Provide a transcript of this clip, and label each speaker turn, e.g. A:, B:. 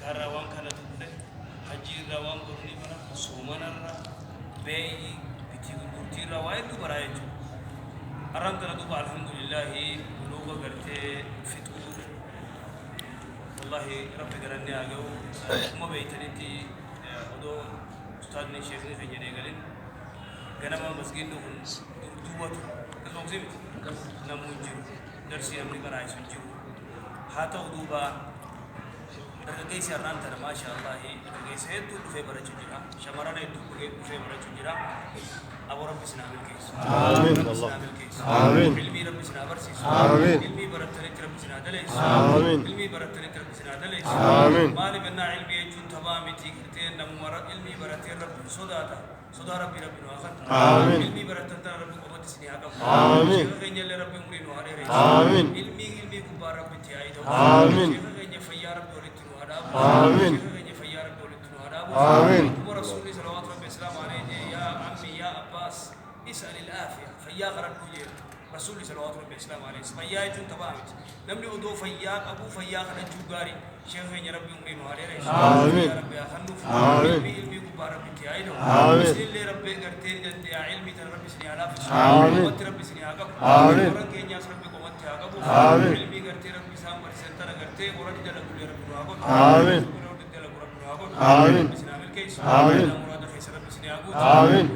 A: زكارة وان كانت تقول حجيرة وان قرني برا سومنا را بيجي بتيجي را وايد برايج أرام ترى دوب الحمد لله بلوغة قرتي فتور والله ربي قرني أجو ما بيتنتي ودو أستاذنا شيخنا في جنيه قالين كنا ما مسجد نقول دوبات كلهم زمت نموجي درسي أمريكا رايح سنجو حتى دوبا درجة سيران ترى ما شاء الله درجة سيد تو في برا تجرا شمرنا يدو في برا تجرا أبو رب سنا بالكيس آمين الله آمين علمي رب سنا برسيس آمين علمي برا تريت رب سنا دليس آمين علمي برا تريت رب سنا دليس آمين مالي بنا علمي يجون تمام تيجتين نمورا علمي برا تير رب صداتا صدا ربي رب نواخت آمين علمي برا تنتظر رب قوت سنيا كم آمين شيخ غني رب مرين وهاري آمين علمي كبار رب تيايد آمين شيخ غني فيا رب دولت آمين آمين ورسول صلى الله عليه وسلم عليه يا عمي يا عباس اسأل العافية فيا غرد كوجير رسول صلى الله عليه وسلم عليه فيا يجون تبامت نمني أدو فيا أبو فيا غرد جوجاري شيخ يا ربي أمرين وهاري آمين يا ربي أخلف آمين علمي كبار ربي تيايدو آمين اللي ربي قرتين جد يا علمي ترى ربي سني على فش آمين قوت ربي سني عقب آمين ورن كينيا ربي قوت عقب آمين علمي قرتين ربي سام برسنتر قرتين ورن جل كل ربي عقب آمين آمين آمين